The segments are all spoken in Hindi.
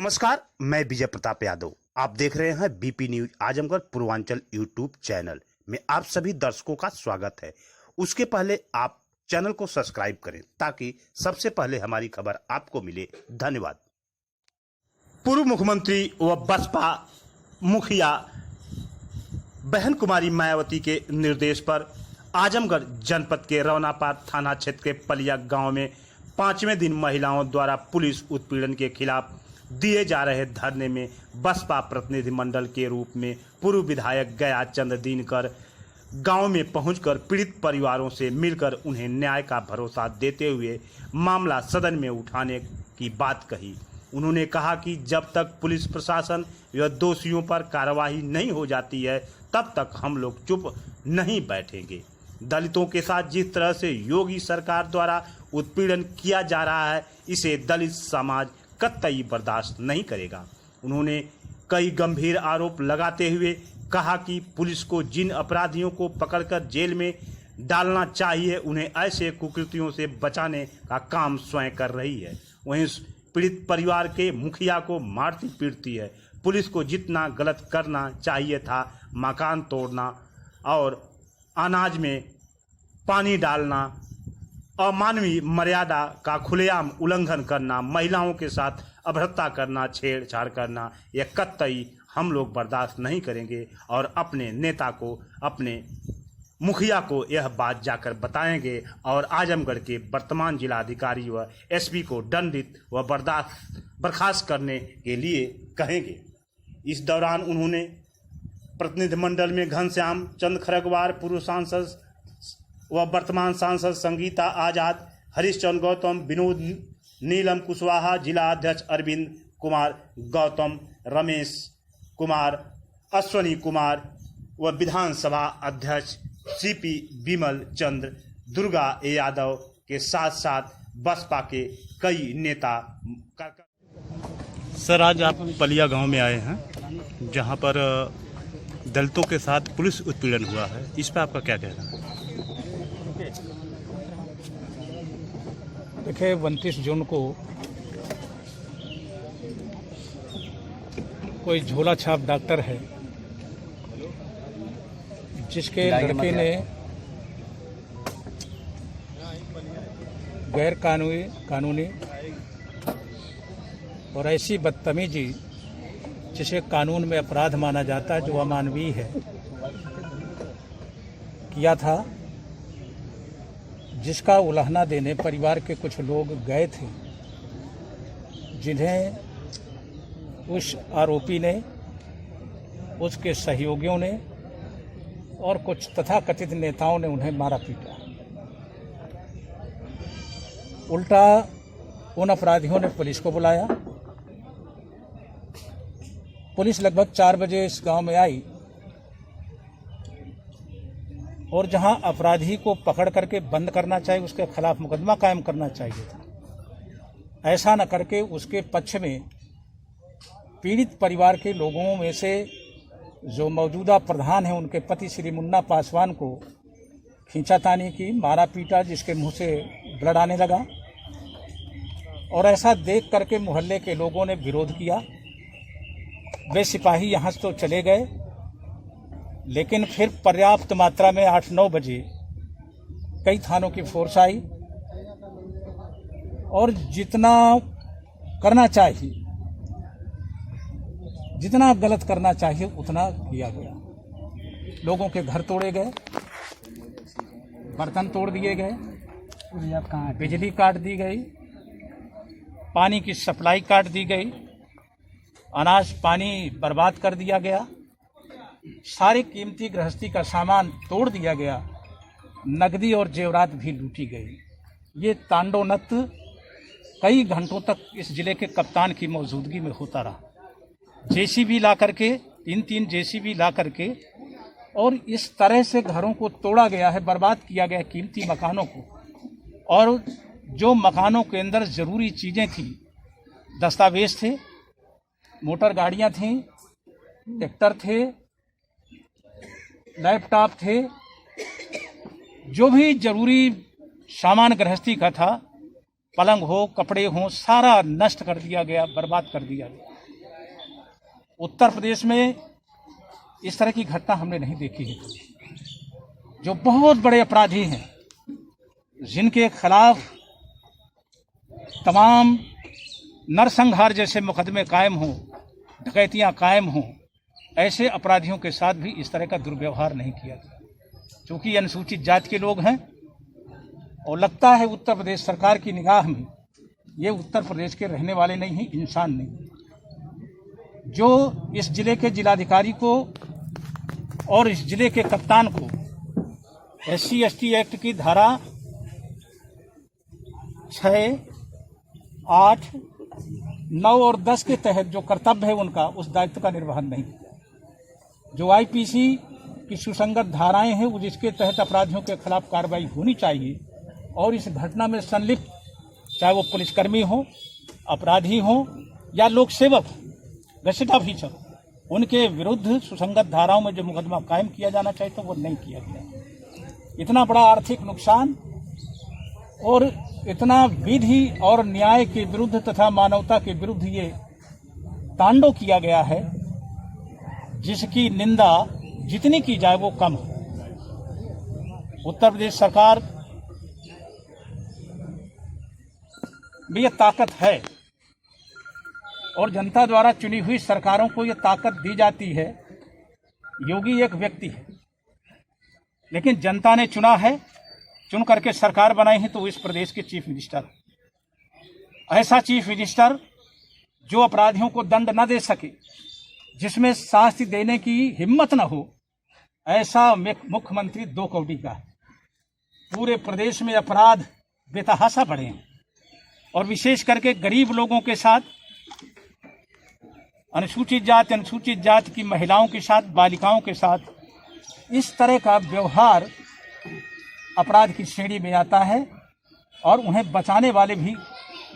नमस्कार, मैं विजय प्रताप यादव। आप देख रहे हैं BP news Azamgarh Purvanchal YouTube channel में आप सभी दर्शकों का स्वागत है। उसके पहले आप चैनल को सब्सक्राइब करें ताकि सबसे पहले हमारी खबर आपको मिले। धन्यवाद। पूर्व मुख्यमंत्री व बसपा मुखिया बहन कुमारी मायावती के निर्देश पर आजमगढ़ जनपद के रवनापार थाना क्षेत्र के पलिया गांव में 5वें दिन महिलाओं द्वारा पुलिस उत्पीड़न के खिलाफ दिए जा रहे धरने में बसपा प्रतिनिधिमंडल के रूप में पूर्व विधायक गया चंद्र दिनकर गांव में पहुंचकर पीड़ित परिवारों से मिलकर उन्हें न्याय का भरोसा देते हुए मामला सदन में उठाने की बात कही। उन्होंने कहा कि जब तक पुलिस प्रशासन व दोषियों पर कार्रवाई नहीं हो जाती है तब तक हम लोग चुप नहीं बैठेंगे। दलितों के साथ जिस तरह से योगी सरकार द्वारा उत्पीड़न किया जा रहा है, इसे दलित समाज कतई बर्दाश्त नहीं करेगा। उन्होंने कई गंभीर आरोप लगाते हुए कहा कि पुलिस को जिन अपराधियों को पकड़कर जेल में डालना चाहिए, उन्हें ऐसे कुकृतियों से बचाने का काम स्वयं कर रही है। वहीं पीड़ित परिवार के मुखिया को मारती पीटती है। पुलिस को जितना गलत करना चाहिए था, मकान तोड़ना और अनाज में पानी डालना, अमानवीय मर्यादा का खुलेआम उल्लंघन करना, महिलाओं के साथ अभद्रता करना, छेड़छाड़ करना, यह कतई हम लोग बर्दाश्त नहीं करेंगे और अपने नेता को, अपने मुखिया को यह बात जाकर बताएंगे और आजमगढ़ के वर्तमान जिलाधिकारी व एसपी को दंडित व बर्खास्त करने के लिए कहेंगे। इस दौरान उन्होंने प्रतिनिधिमंडल में घनश्याम चंद्र खरगवार, पूर्व सांसद व वर्तमान सांसद संगीता आजाद, हरीशचंद्र गौतम, विनोद नीलम कुशवाहा, जिला अध्यक्ष अरविंद कुमार गौतम, रमेश कुमार, अश्वनी कुमार व विधानसभा अध्यक्ष सीपी विमल चंद्र, दुर्गा यादव के साथ साथ बसपा के कई नेता। सर, आज आप पलिया गांव में आए हैं जहां पर दलितों के साथ पुलिस उत्पीड़न हुआ है, इस पर आपका क्या कहना है? देखिए, 29 जून को कोई झोला छाप डॉक्टर है जिसके लड़के ने गैर कानूनी और ऐसी बदतमीजी जिसे कानून में अपराध माना जाता है, जो अमानवीय है, किया था, जिसका उल्लंघना देने परिवार के कुछ लोग गए थे, जिन्हें उस आरोपी ने, उसके सहयोगियों ने और कुछ तथाकथित नेताओं ने उन्हें मारा पीटा। उल्टा उन अपराधियों ने पुलिस को बुलाया। पुलिस लगभग 4 बजे इस गांव में आई और जहां अपराधी को पकड़ करके बंद करना चाहिए, उसके खिलाफ मुकदमा कायम करना चाहिए था, ऐसा न करके उसके पक्ष में पीड़ित परिवार के लोगों में से जो मौजूदा प्रधान हैं, उनके पति श्री मुन्ना पासवान को खींचातानी की, मारा पीटा, जिसके मुंह से ब्लड आने लगा। और ऐसा देख करके मोहल्ले के लोगों ने विरोध किया। वे सिपाही यहाँ से तो चले गए, लेकिन फिर पर्याप्त मात्रा में 8-9 बजे कई थानों की फोर्स आई और जितना करना चाहिए, जितना गलत करना चाहिए उतना किया गया। लोगों के घर तोड़े गए, बर्तन तोड़ दिए गए, बिजली काट दी गई, पानी की सप्लाई काट दी गई, अनाज पानी बर्बाद कर दिया गया, सारे कीमती गृहस्थी का सामान तोड़ दिया गया, नकदी और जेवरात भी लूटी गई। ये तांडव नृत्य कई घंटों तक इस जिले के कप्तान की मौजूदगी में होता रहा। जेसीबी ला करके, 3 जेसीबी ला करके, और इस तरह से घरों को तोड़ा गया है, बर्बाद किया गया कीमती मकानों को। और जो मकानों के अंदर ज़रूरी चीज़ें थी, दस्तावेज थे, मोटर गाड़ियाँ थीं, ट्रैक्टर थे, लैपटॉप थे, जो भी जरूरी सामान गृहस्थी का था, पलंग हो, कपड़े हो, सारा नष्ट कर दिया गया, बर्बाद कर दिया गया। उत्तर प्रदेश में इस तरह की घटना हमने नहीं देखी है। जो बहुत बड़े अपराधी हैं, जिनके खिलाफ तमाम नरसंहार जैसे मुकदमे कायम हों, डकैतियां कायम हों, ऐसे अपराधियों के साथ भी इस तरह का दुर्व्यवहार नहीं किया गया। क्योंकि ये अनुसूचित जाति के लोग हैं और लगता है उत्तर प्रदेश सरकार की निगाह में ये उत्तर प्रदेश के रहने वाले नहीं हैं, इंसान नहीं। जो इस जिले के जिलाधिकारी को और इस जिले के कप्तान को SC/ST एक्ट की धारा 6, 8, 9 और 10 के तहत जो कर्तव्य है उनका, उस दायित्व का निर्वहन नहीं किया। जो IPC की सुसंगत धाराएं हैं, जिसके तहत अपराधियों के खिलाफ कार्रवाई होनी चाहिए, और इस घटना में संलिप्त चाहे वो पुलिसकर्मी हो, अपराधी हो या लोक सेवक, गैजेट ऑफिसर, उनके विरुद्ध सुसंगत धाराओं में जो मुकदमा कायम किया जाना चाहिए तो वो नहीं किया गया। इतना बड़ा आर्थिक नुकसान और इतना विधि और न्याय के विरुद्ध तथा मानवता के विरुद्ध ये तांडव किया गया है, जिसकी निंदा जितनी की जाए वो कम है। उत्तर प्रदेश सरकार में ये ताकत है और जनता द्वारा चुनी हुई सरकारों को ये ताकत दी जाती है। योगी एक व्यक्ति है, लेकिन जनता ने चुना है, चुन करके सरकार बनाई है, तो इस प्रदेश के चीफ मिनिस्टर, ऐसा चीफ मिनिस्टर जो अपराधियों को दंड न दे सके, जिसमें शास्ति देने की हिम्मत न हो, ऐसा मुख्यमंत्री 2 कौड़ी का है। पूरे प्रदेश में अपराध बेतहाशा बढ़े हैं और विशेष करके गरीब लोगों के साथ, अनुसूचित जाति की महिलाओं के साथ, बालिकाओं के साथ इस तरह का व्यवहार अपराध की श्रेणी में आता है और उन्हें बचाने वाले भी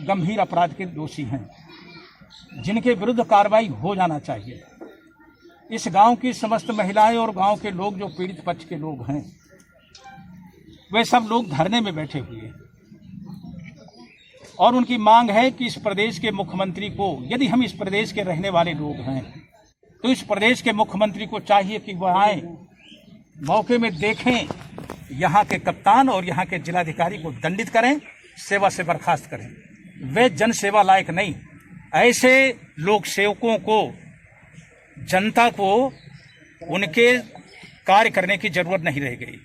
गंभीर अपराध के दोषी हैं, जिनके विरुद्ध कार्रवाई हो जाना चाहिए। इस गांव की समस्त महिलाएं और गांव के लोग जो पीड़ित पक्ष के लोग हैं, वे सब लोग धरने में बैठे हुए हैं और उनकी मांग है कि इस प्रदेश के मुख्यमंत्री को, यदि हम इस प्रदेश के रहने वाले लोग हैं, तो इस प्रदेश के मुख्यमंत्री को चाहिए कि वह आए, मौके में देखें, यहाँ के कप्तान और यहाँ के जिलाधिकारी को दंडित करें, सेवा से बर्खास्त करें। वे जन सेवा लायक नहीं। ऐसे लोक सेवकों को, जनता को उनके कार्य करने की जरूरत नहीं रह गई।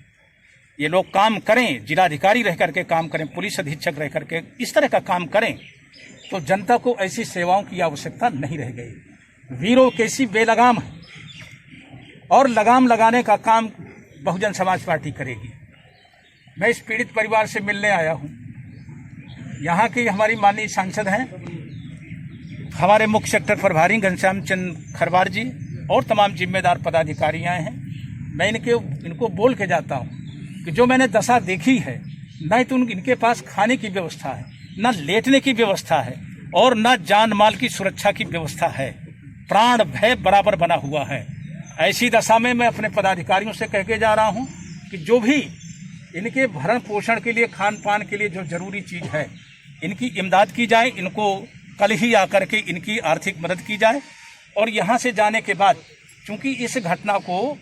ये लोग काम करें, जिलाधिकारी रह करके काम करें, पुलिस अधीक्षक रह करके इस तरह का काम करें, तो जनता को ऐसी सेवाओं की आवश्यकता नहीं रह गई। वीरों कैसी बेलगाम है और लगाम लगाने का काम बहुजन समाज पार्टी करेगी। मैं इस पीड़ित परिवार से मिलने आया हूँ। यहाँ की हमारी माननीय सांसद हैं, हमारे मुख्य सेक्टर प्रभारी घनश्याम चंद्र खरवार जी और तमाम जिम्मेदार पदाधिकारी आए हैं। मैं इनको बोल के जाता हूँ कि जो मैंने दशा देखी है, न तो इनके पास खाने की व्यवस्था है, न लेटने की व्यवस्था है और न जान माल की सुरक्षा की व्यवस्था है। प्राण भय बराबर बना हुआ है। ऐसी दशा में मैं अपने पदाधिकारियों से कह के जा रहा हूं कि जो भी इनके भरण पोषण के लिए, खान पान के लिए जो जरूरी चीज है, इनकी इमदाद की जाए। इनको कल ही आकर के इनकी आर्थिक मदद की जाए। और यहाँ से जाने के बाद, चूंकि इस घटना को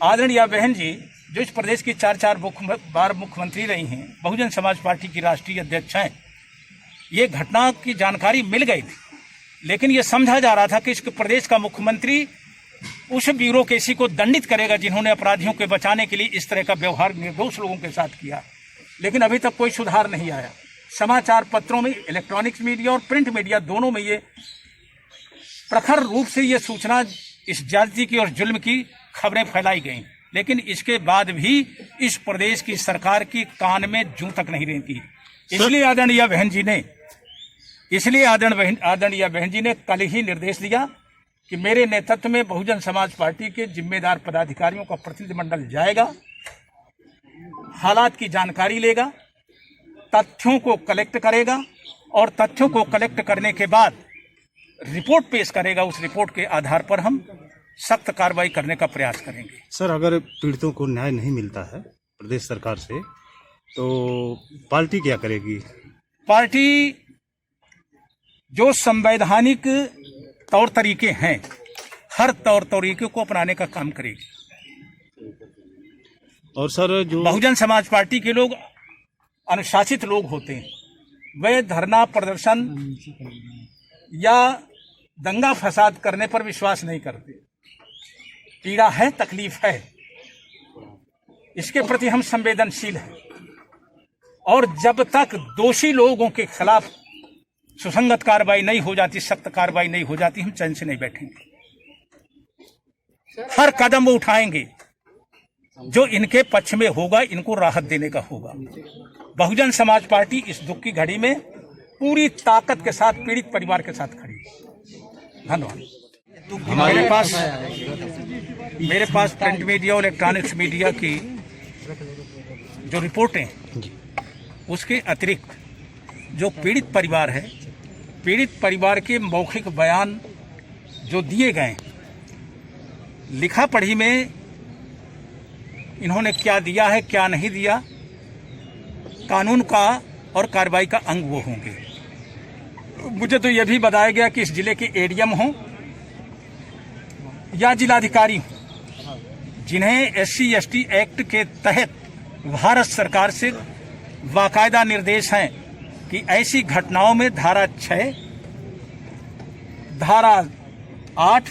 आदरणीय बहन जी, जो इस प्रदेश की 4 बार मुख्यमंत्री रही हैं, बहुजन समाज पार्टी की राष्ट्रीय अध्यक्ष हैं, ये घटना की जानकारी मिल गई थी, लेकिन ये समझा जा रहा था कि इस प्रदेश का मुख्यमंत्री उस ब्यूरोक्रेसी को दंडित करेगा जिन्होंने अपराधियों के बचाने के लिए इस तरह का व्यवहार निर्दोष लोगों के साथ किया। लेकिन अभी तक कोई सुधार नहीं आया। समाचार पत्रों में, इलेक्ट्रॉनिक्स मीडिया और प्रिंट मीडिया दोनों में ये प्रखर रूप से ये सूचना, इस जाति की और जुल्म की खबरें फैलाई गई, लेकिन इसके बाद भी इस प्रदेश की सरकार की कान में जूं तक नहीं रेंगती। इसलिए आदरणीय बहन जी ने कल ही निर्देश दिया कि मेरे नेतृत्व में बहुजन समाज पार्टी के जिम्मेदार पदाधिकारियों का प्रतिनिधिमंडल जाएगा, हालात की जानकारी लेगा, तथ्यों को कलेक्ट करेगा और तथ्यों को कलेक्ट करने के बाद रिपोर्ट पेश करेगा। उस रिपोर्ट के आधार पर हम सख्त कार्रवाई करने का प्रयास करेंगे। सर, अगर पीड़ितों को न्याय नहीं मिलता है प्रदेश सरकार से, तो पार्टी क्या करेगी? पार्टी जो संवैधानिक तौर तरीके हैं, हर तौर तरीके को अपनाने का काम करेगी। और सर जो बहुजन समाज पार्टी के लोग अनुशासित लोग होते हैं, वे धरना प्रदर्शन या दंगा फसाद करने पर विश्वास नहीं करते। पीड़ा है, तकलीफ है, इसके प्रति हम संवेदनशील हैं और जब तक दोषी लोगों के खिलाफ सुसंगत कार्रवाई नहीं हो जाती, सख्त कार्रवाई नहीं हो जाती, हम चैन से नहीं बैठेंगे। हर कदम वो उठाएंगे जो इनके पक्ष में होगा, इनको राहत देने का होगा। बहुजन समाज पार्टी इस दुख की घड़ी में पूरी ताकत के साथ पीड़ित परिवार के साथ खड़ी है। धन्यवाद। मेरे पास प्रिंट मीडिया और इलेक्ट्रॉनिक्स मीडिया की जो रिपोर्टें, उसके अतिरिक्त जो पीड़ित परिवार है, पीड़ित परिवार के मौखिक बयान जो दिए गए, लिखा पढ़ी में इन्होंने क्या दिया है, क्या नहीं दिया, कानून का और कार्रवाई का अंग वो होंगे। मुझे तो यह भी बताया गया कि इस जिले के एडीएम हों या जिलाधिकारी हों, जिन्हें SC/ST एक्ट के तहत भारत सरकार से बाकायदा निर्देश हैं कि ऐसी घटनाओं में धारा 6, धारा 8,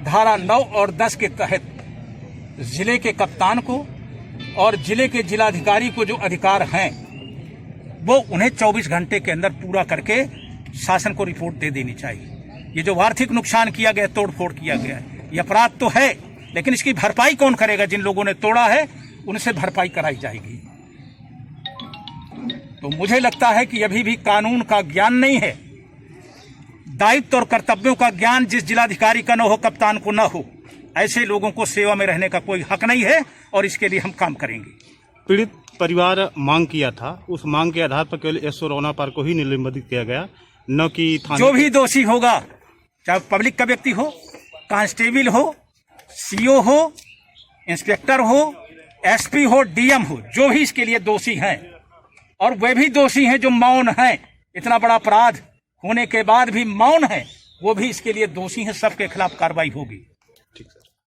धारा 9 और 10 के तहत जिले के कप्तान को और जिले के जिलाधिकारी को जो अधिकार हैं, वो उन्हें 24 घंटे के अंदर पूरा करके शासन को रिपोर्ट दे देनी चाहिए। ये जो आर्थिक नुकसान किया गया, तोड़फोड़ किया गया है, ये अपराध तो है, लेकिन इसकी भरपाई कौन करेगा? जिन लोगों ने तोड़ा है उनसे भरपाई कराई जाएगी। तो मुझे लगता है कि अभी भी कानून का ज्ञान नहीं है, दायित्व और कर्तव्यों का ज्ञान जिस जिलाधिकारी का न हो, कप्तान को न हो, ऐसे लोगों को सेवा में रहने का कोई हक नहीं है और इसके लिए हम काम करेंगे। पीड़ित परिवार मांग किया था, उस मांग के आधार पर केवल SO रोनापार को ही निलंबित किया गया, न कि थाने। जो भी दोषी होगा, चाहे पब्लिक का व्यक्ति हो, कांस्टेबल हो, CO हो, इंस्पेक्टर हो, SP हो, DM हो, जो भी इसके लिए दोषी हैं, और वे भी दोषी हैं जो मौन हैं, इतना बड़ा अपराध होने के बाद भी मौन है, वो भी इसके लिए दोषी हैं। सबके खिलाफ कार्रवाई होगी। ठीक है।